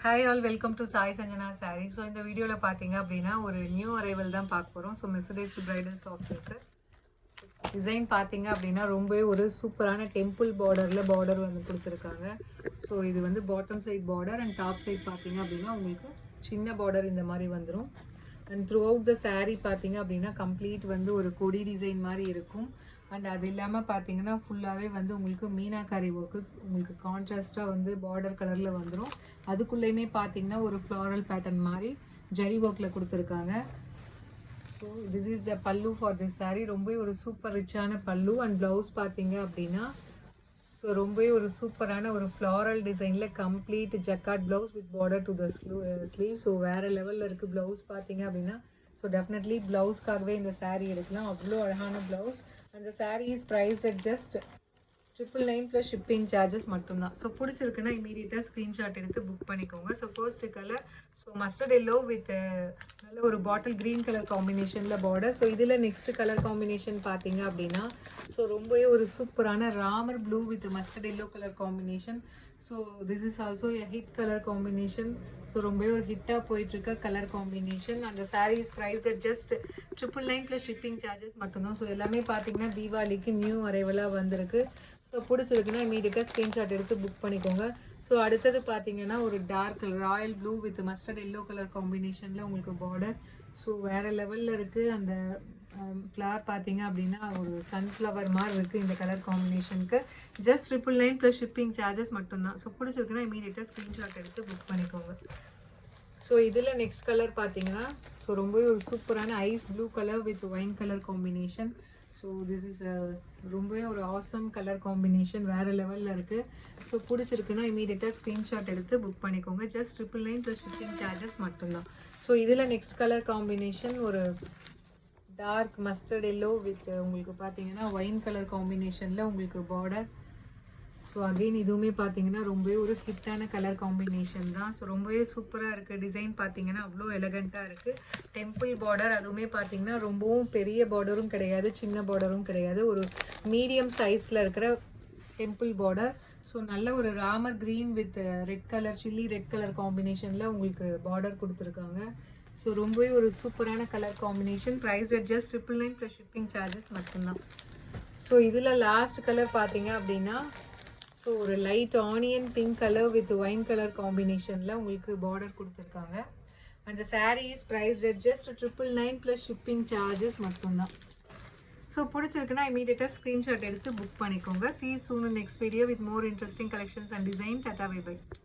Hi all, welcome to Sai Sanjana sorry. So இந்த வீடியோவில் பார்த்தீங்க அப்படின்னா ஒரு நியூ அரைவல் தான் பார்க்க போகிறோம். ஸோ மெர்சடைஸ் பிரைடல் ஷாப்ஸ் இருக்குது. டிசைன் பார்த்தீங்க அப்படின்னா ரொம்பவே ஒரு சூப்பரான டெம்பிள் பார்டர் வந்து கொடுத்துருக்காங்க. ஸோ இது வந்து bottom side border and top side பார்த்தீங்க அப்படின்னா உங்களுக்கு சின்ன பார்டர் இந்த மாதிரி வந்துடும். And throughout the sari பார்த்தீங்க அப்படின்னா கம்ப்ளீட் வந்து ஒரு கொடி டிசைன் மாதிரி இருக்கும். அண்ட் அது இல்லாமல் பார்த்தீங்கன்னா ஃபுல்லாகவே வந்து உங்களுக்கு மீனாக்காரி ஒர்க்கு உங்களுக்கு கான்ட்ராஸ்டாக வந்து பார்டர் கலரில் வந்துடும். அதுக்குள்ளேயுமே பார்த்தீங்கன்னா ஒரு ஃப்ளாரல் பேட்டர்ன் மாதிரி ஜரி ஒர்க்கில் கொடுத்துருக்காங்க. ஸோ திஸ் இஸ் த பல்லு ஃபார் திஸ் சாரீ. ரொம்பவே ஒரு சூப்பர் ரிச்சான பல்லு. அண்ட் ப்ளவுஸ் பார்த்தீங்க அப்படின்னா ஸோ ரொம்பவே ஒரு சூப்பரான ஒரு ஃப்ளாரல் டிசைனில் complete jacquard blouse with border to the sleeve. So வேறு லெவலில் இருக்குது ப்ளவுஸ் பார்த்தீங்க அப்படின்னா. ஸோ டெஃபினெட்லி ப்ளவுஸ்க்காகவே இந்த சாரீ எடுக்கலாம். அவ்வளோ அழகான ப்ளவுஸ். அந்த sari is price at just 999 plus shipping charges மட்டும்தான். ஸோ பிடிச்சிருக்குன்னா இமீடியட்டாக ஸ்க்ரீன்ஷாட் எடுத்து புக் பண்ணிக்கோங்க. So first colour so mustard yellow with நல்ல ஒரு பாட்டில் க்ரீன் கலர் காம்பினேஷனில் பார்டர். ஸோ இதில் நெக்ஸ்ட் கலர் காம்பினேஷன் பார்த்தீங்க அப்படின்னா ஸோ ரொம்பவே ஒரு சூப்பரான Ramar blue with mustard yellow colour combination. So this is also a hit colour combination. So ரொம்பவே ஒரு ஹிட்டாக போயிட்டுருக்க கலர் காம்பினேஷன். அந்த saris price at just 999 plus shipping charges மட்டும்தான். ஸோ எல்லாமே பார்த்தீங்கன்னா தீபாவளிக்கு நியூ அரைவலாக வந்திருக்கு. ஸோ பிடிச்சிருக்குன்னா இமீடியட்டாக ஸ்க்ரீன்ஷாட் எடுத்து புக் பண்ணிக்கோங்க. ஸோ அடுத்தது பார்த்தீங்கன்னா ஒரு dark royal blue with mustard yellow colour காம்பினேஷனில் உங்களுக்கு பார்டர். ஸோ வேறு லெவலில் இருக்குது. அந்த ஃப்ளவர் பார்த்தீங்க அப்படின்னா ஒரு சன்ஃப்ளவர் மாதிரி இருக்குது இந்த கலர் காம்பினேஷனுக்கு. ஜஸ்ட் 999 ப்ளஸ் ஷிப்பிங் சார்ஜஸ் மட்டும்தான். ஸோ பிடிச்சிருக்குன்னா இமீடியட்டாக ஸ்க்ரீன்ஷாட் எடுத்து புக் பண்ணிக்கோங்க. ஸோ இதில் நெக்ஸ்ட் கலர் பார்த்தீங்கன்னா ஸோ ரொம்பவே ஒரு சூப்பரான ice blue colour with wine colour combination. So this is ரொம்பவே ஒரு ஆசம் கலர் காம்பினேஷன், வேறு லெவலில் இருக்குது. ஸோ பிடிச்சிருக்குன்னா இமீடியட்டாக ஸ்க்ரீன்ஷாட் எடுத்து புக் பண்ணிக்கோங்க. ஜஸ்ட் 999 ப்ளஸ் ஷிப்பிங் சார்ஜஸ் மட்டும்தான். ஸோ இதில் நெக்ஸ்ட் கலர் காம்பினேஷன் ஒரு டார்க் மஸ்டர்ட் எல்லோ வித் உங்களுக்கு பார்த்தீங்கன்னா ஒயின் கலர் காம்பினேஷனில் உங்களுக்கு பார்டர். ஸோ அகெயின் இதுவுமே பார்த்தீங்கன்னா ரொம்பவே ஒரு ஹிட்டான கலர் காம்பினேஷன் தான். ஸோ ரொம்பவே சூப்பராக இருக்குது. டிசைன் பார்த்தீங்கன்னா அவ்வளோ எலகண்ட்டாக இருக்குது. டெம்பிள் பார்டர் அதுவுமே பார்த்தீங்கன்னா ரொம்பவும் பெரிய பார்டரும் கிடையாது, சின்ன பார்டரும் கிடையாது, ஒரு மீடியம் சைஸில் இருக்கிற டெம்பிள் பார்டர். ஸோ நல்ல ஒரு Ramar green with red colour chilli red colour காம்பினேஷனில் உங்களுக்கு பார்டர் கொடுத்துருக்காங்க. ஸோ ரொம்பவே ஒரு சூப்பரான colour combination. Price at just 999 plus shipping charges மட்டும்தான். ஸோ இதில் லாஸ்ட் கலர் பார்த்தீங்க அப்படின்னா ஸோ ஒரு light onion pink colour with wine colour காம்பினேஷனில் உங்களுக்கு பார்டர் கொடுத்துருக்காங்க. அந்த sari is priced at just 999 plus shipping charges மட்டும்தான். ஸோ பிடிச்சிருக்குன்னா இமீடியட்டாக ஸ்க்ரீன்ஷாட் எடுத்து புக் பண்ணிக்கோங்க. See you soon in next video with more interesting collections and design. Tata, bye bye.